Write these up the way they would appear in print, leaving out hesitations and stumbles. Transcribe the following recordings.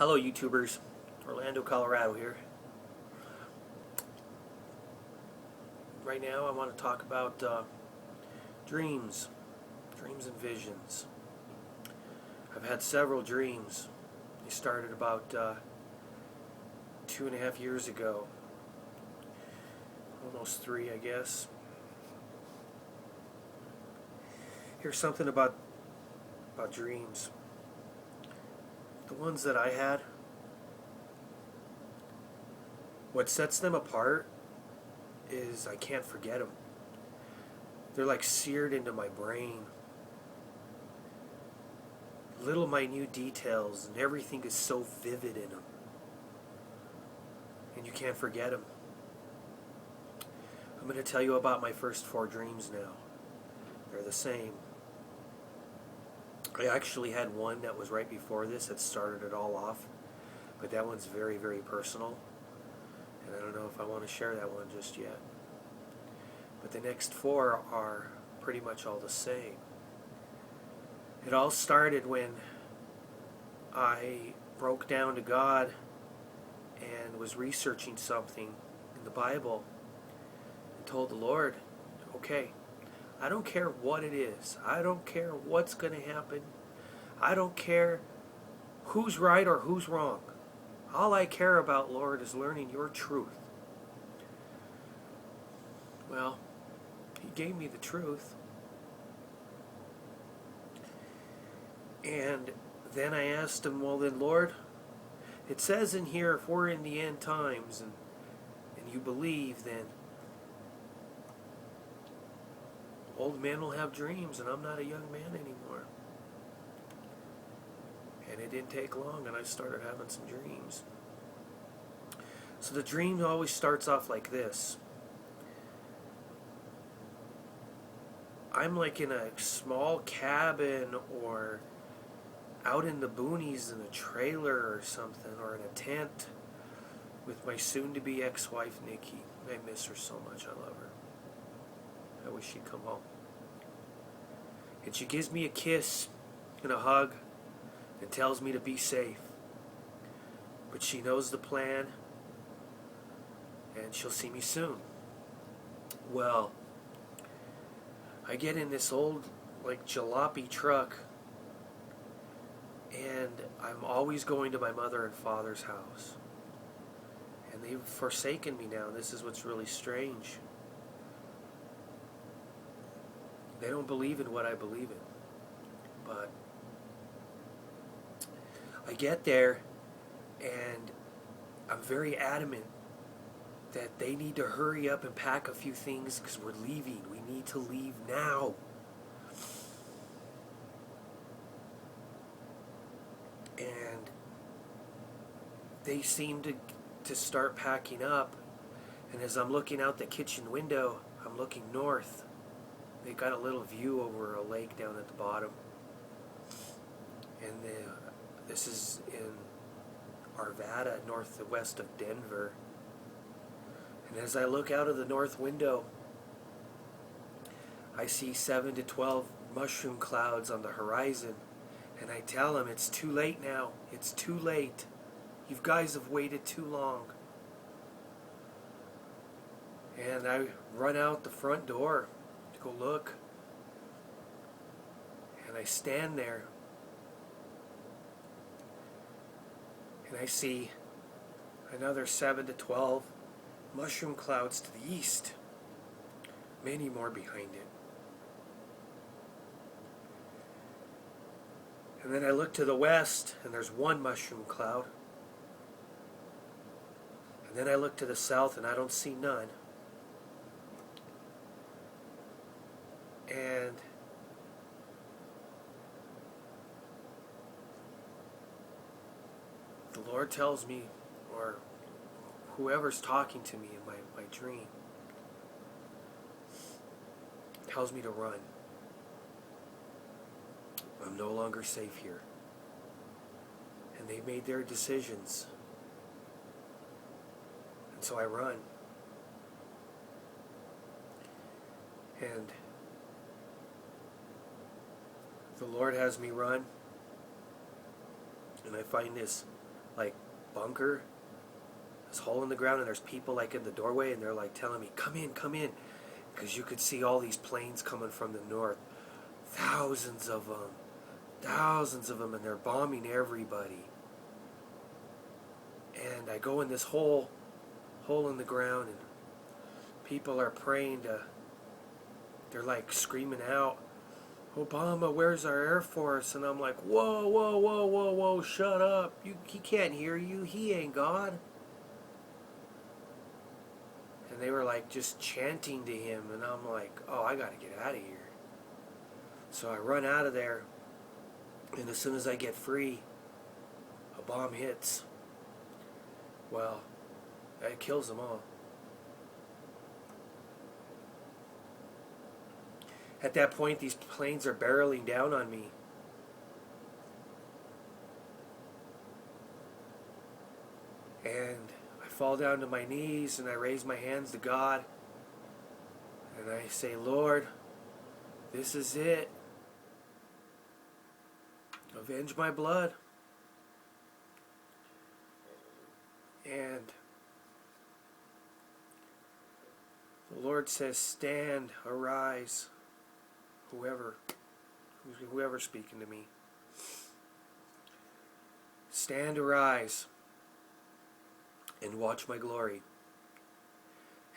Hello YouTubers, Orlando, Colorado here. Right now I want to talk about dreams and visions. I've had several dreams. They started about 2.5 years ago, almost 3 I guess. Here's something about dreams. The ones that I had, what sets them apart is I can't forget them. They're like seared into my brain. Little minute details and everything is so vivid in them. And you can't forget them. I'm going to tell you about my first 4 dreams now. They're the same. I actually had one that was right before this that started it all off, but that one's very, very personal, and I don't know if I want to share that one just yet. But the next 4 are pretty much all the same. It all started when I broke down to God and was researching something in the Bible and told the Lord, okay, I don't care what it is. I don't care what's going to happen. I don't care who's right or who's wrong. All I care about, Lord, is learning your truth. Well, He gave me the truth. And then I asked Him, well then, Lord, it says in here, if we're in the end times and you believe, then old men will have dreams, and I'm not a young man anymore. And it didn't take long, and I started having some dreams. So the dream always starts off like this. I'm like in a small cabin or out in the boonies in a trailer or something, or in a tent with my soon-to-be ex-wife, Nikki. I miss her so much. I love her. I wish she'd come home. And she gives me a kiss and a hug and tells me to be safe. But she knows the plan and she'll see me soon. Well, I get in this old like jalopy truck and I'm always going to my mother and father's house. And they've forsaken me now. This is what's really strange. They don't believe in what I believe in. But I get there and I'm very adamant that they need to hurry up and pack a few things because we're leaving. We need to leave now. And they seem to start packing up. And as I'm looking out the kitchen window, I'm looking north. They got a little view over a lake down at the bottom. And this is in Arvada, northwest of Denver. And as I look out of the north window, I see 7 to 12 mushroom clouds on the horizon. And I tell them, it's too late now. It's too late. You guys have waited too long. And I run out the front door to go look. And I stand there. And I see another 7 to 12 mushroom clouds to the east. Many more behind it. And then I look to the west, and there's 1 mushroom cloud. And then I look to the south, and I don't see none. And the Lord tells me, or whoever's talking to me in my dream, tells me to run. I'm no longer safe here. And they made their decisions. And so I run. And the Lord has me run. And I find this like bunker, this hole in the ground, and there's people like in the doorway, and they're like telling me, come in, because you could see all these planes coming from the north, thousands of them, and they're bombing everybody. And I go in this hole in the ground, and people are praying to, they're like screaming out, Obama, where's our Air Force? And I'm like, whoa, shut up. He can't hear you. He ain't God. And they were like just chanting to him, and I'm like, oh, I gotta get out of here. So I run out of there, and as soon as I get free, a bomb hits. Well, it kills them all. At that point, these planes are barreling down on me. And I fall down to my knees, and I raise my hands to God. And I say, Lord, this is it. Avenge my blood. And the Lord says, stand, arise. Whoever's speaking to me. Stand, arise, and watch my glory.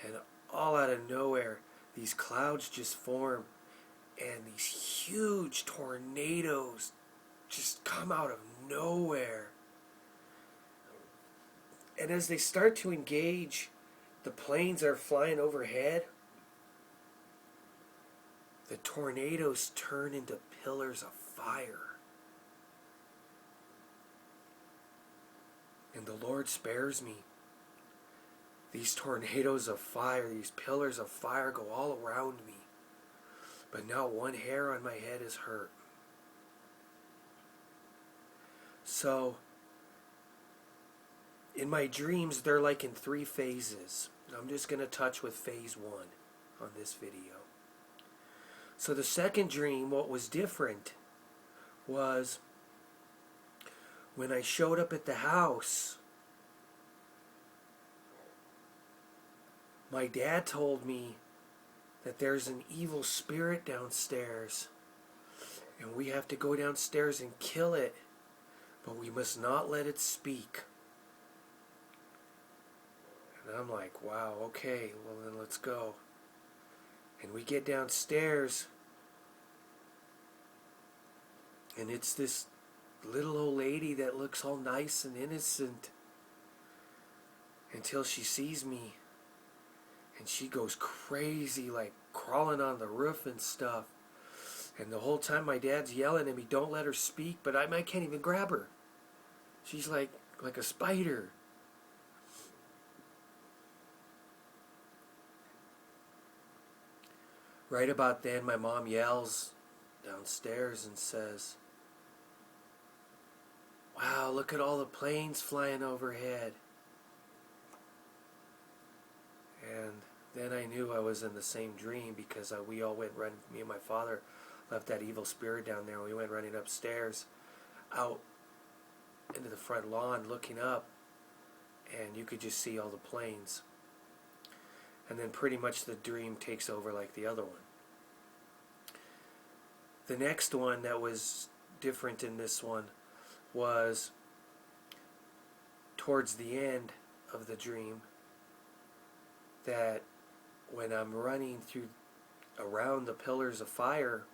And all out of nowhere, these clouds just form, and these huge tornadoes just come out of nowhere. And as they start to engage, the planes are flying overhead. The tornadoes turn into pillars of fire. And the Lord spares me. These tornadoes of fire, these pillars of fire go all around me. But not one hair on my head is hurt. So, in my dreams, they're like in 3 phases. I'm just going to touch with phase 1 on this video. So the second dream, what was different was when I showed up at the house, my dad told me that there's an evil spirit downstairs, and we have to go downstairs and kill it, but we must not let it speak. And I'm like, wow, okay, well then let's go. And we get downstairs, and it's this little old lady that looks all nice and innocent until she sees me, and she goes crazy, like crawling on the roof and stuff. And the whole time my dad's yelling at me, don't let her speak, but I can't even grab her. She's like a spider. Right about then, my mom yells downstairs and says, wow, look at all the planes flying overhead. And then I knew I was in the same dream, because we all went running, me and my father left that evil spirit down there, and we went running upstairs, out into the front lawn, looking up, and you could just see all the planes. And then pretty much the dream takes over like the other one. The next one that was different in this one was towards the end of the dream, that when I'm running through around the pillars of fire,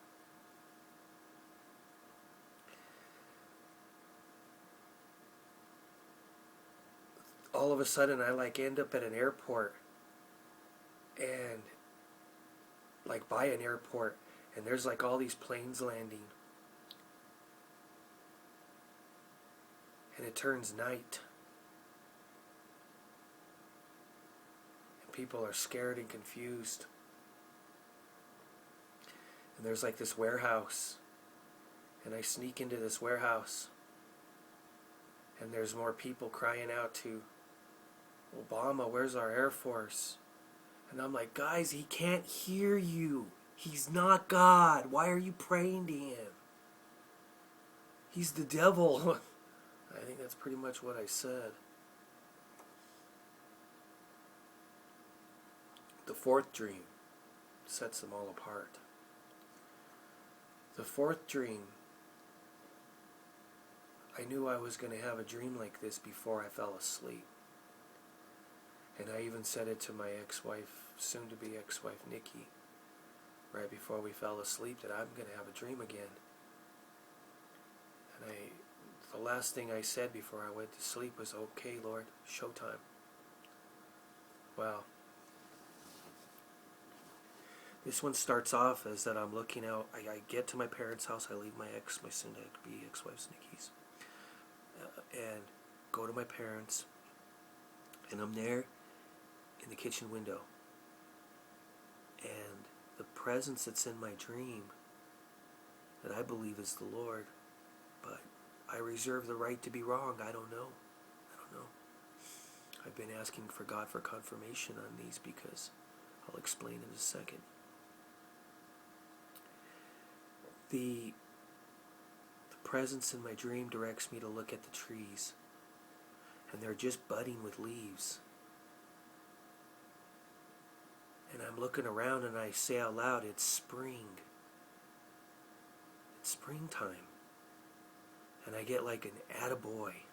all of a sudden I like end up at an airport, and like by an airport, and there's like all these planes landing, and it turns night, and people are scared and confused, and there's like this warehouse, and I sneak into this warehouse, and there's more people crying out to Obama, where's our Air Force? And I'm like, guys, he can't hear you. He's not God. Why are you praying to him? He's the devil. I think that's pretty much what I said. The fourth dream sets them all apart. The fourth dream, I knew I was going to have a dream like this before I fell asleep. And I even said it to my ex-wife, soon-to-be ex-wife Nikki, right before we fell asleep, that I'm going to have a dream again. And the last thing I said before I went to sleep was, "Okay, Lord, showtime." Well, this one starts off as that I'm looking out. I get to my parents' house. I leave my soon-to-be ex-wife's Nikki's, and go to my parents. And I'm there in the kitchen window. And the presence that's in my dream, that I believe is the Lord, but I reserve the right to be wrong. I don't know. I've been asking for God for confirmation on these, because I'll explain in a second. The presence in my dream directs me to look at the trees, and they're just budding with leaves. And I'm looking around and I say out loud, "It's spring. It's springtime." And I get like an attaboy.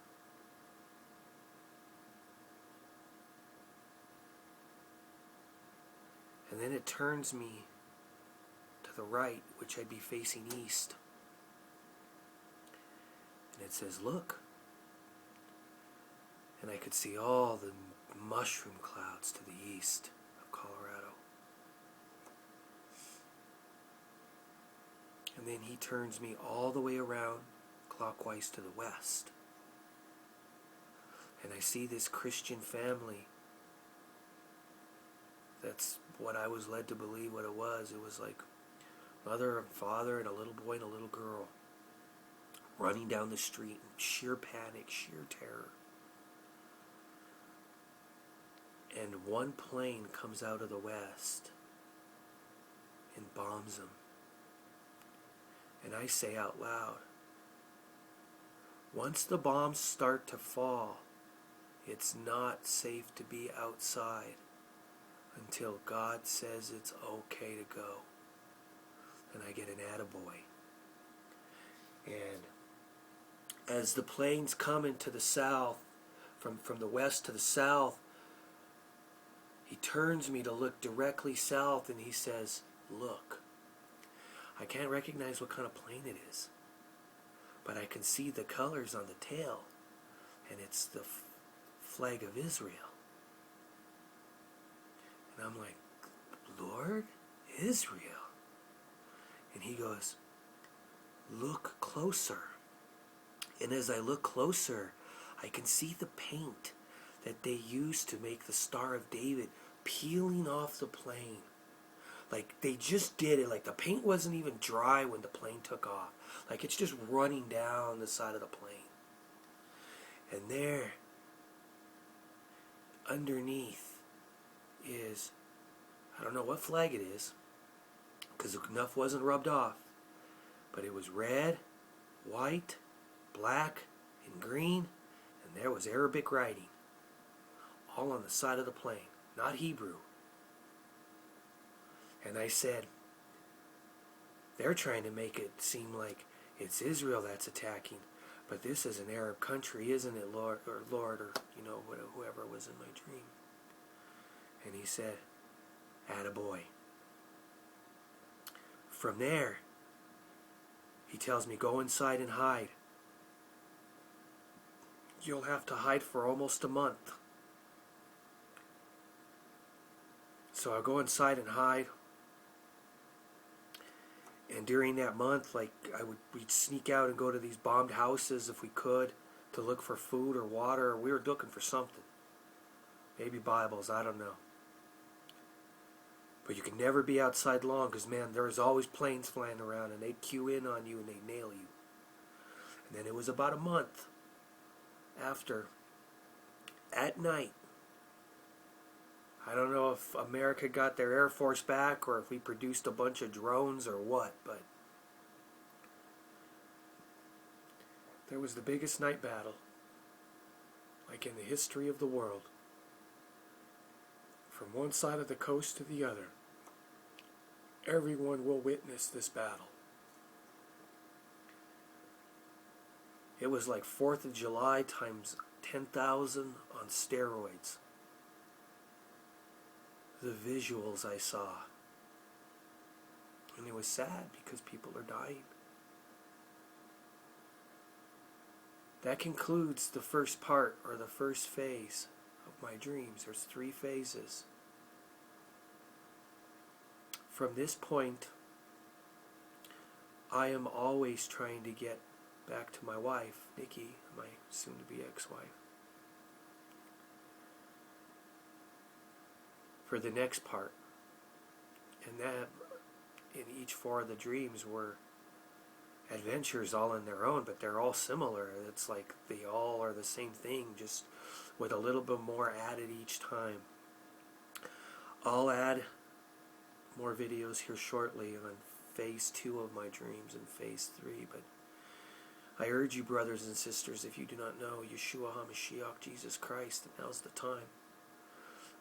And then it turns me to the right, which I'd be facing east. And it says, "Look." And I could see all the mushroom clouds to the east of Colorado. And then he turns me all the way around clockwise to the west. And I see this Christian family. That's what I was led to believe what it was. It was like mother and father and a little boy and a little girl running down the street in sheer panic, sheer terror. And one plane comes out of the west and bombs them. And I say out loud, once the bombs start to fall, it's not safe to be outside until God says it's okay to go. And I get an attaboy. And as the planes come into the south, from the west to the south, he turns me to look directly south, and he says, "Look." I can't recognize what kind of plane it is, but I can see the colors on the tail, and it's the flag of Israel. And I'm like, "Lord, Israel?" And he goes, "Look closer." And as I look closer, I can see the paint that they used to make the Star of David peeling off the plane. Like they just did it. Like the paint wasn't even dry when the plane took off. Like it's just running down the side of the plane. And there, underneath, is, I don't know what flag it is, because enough wasn't rubbed off, but it was red, white, black, and green, and there was Arabic writing, all on the side of the plane, not Hebrew. And I said, they're trying to make it seem like it's Israel that's attacking, but this is an Arab country, isn't it, Lord, or whoever was in my dream. And he said, "Attaboy." From there, he tells me, "Go inside and hide. You'll have to hide for almost a month." So I go inside and hide. And during that month, we'd sneak out and go to these bombed houses if we could to look for food or water. We were looking for something. Maybe Bibles, I don't know. But you can never be outside long, because, man, there's always planes flying around, and they'd cue in on you and they'd nail you. And then it was about a month after, at night, I don't know if America got their Air Force back or if we produced a bunch of drones or what, but there was the biggest night battle like in the history of the world, from one side of the coast to the other, everyone will witness this battle. It was like 4th of July times 10,000 on steroids. The visuals I saw. And it was sad because people are dying. That concludes the first part, or the first phase of my dreams. There's 3 phases. From this point, I am always trying to get back to my wife, Nikki, my soon-to-be ex-wife, for the next part. And that, in each 4 of the dreams, were adventures all in their own, but they're all similar. It's like they all are the same thing, just with a little bit more added each time. I'll add more videos here shortly on phase 2 of my dreams and phase 3, but I urge you, brothers and sisters, if you do not know Yeshua HaMashiach, Jesus Christ, now's the time.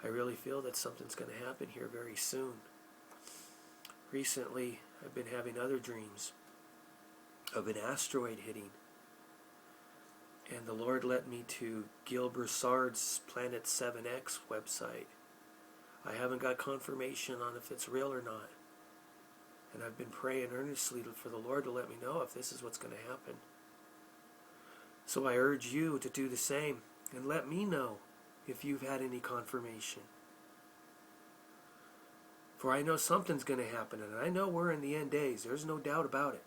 I really feel that something's going to happen here very soon. Recently, I've been having other dreams of an asteroid hitting, and the Lord led me to Gil Broussard's Planet 7X website. I haven't got confirmation on if it's real or not, and I've been praying earnestly for the Lord to let me know if this is what's going to happen. So I urge you to do the same, and let me know if you've had any confirmation. For I know something's going to happen, and I know we're in the end days. There's no doubt about it.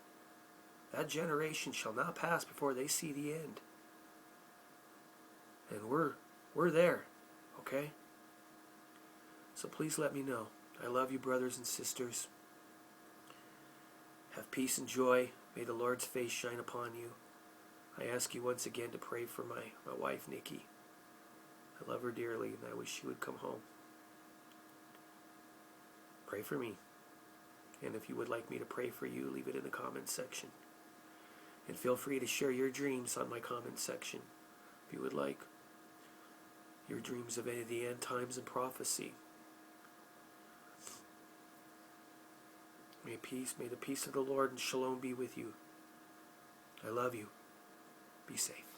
That generation shall not pass before they see the end. And we're there, okay? So please let me know. I love you, brothers and sisters. Have peace and joy. May the Lord's face shine upon you. I ask you once again to pray for my wife, Nikki. I love her dearly, and I wish she would come home. Pray for me. And if you would like me to pray for you, leave it in the comments section. And feel free to share your dreams on my comments section, if you would like. Your dreams of any of the end times and prophecy. May the peace of the Lord and shalom be with you. I love you. Be safe.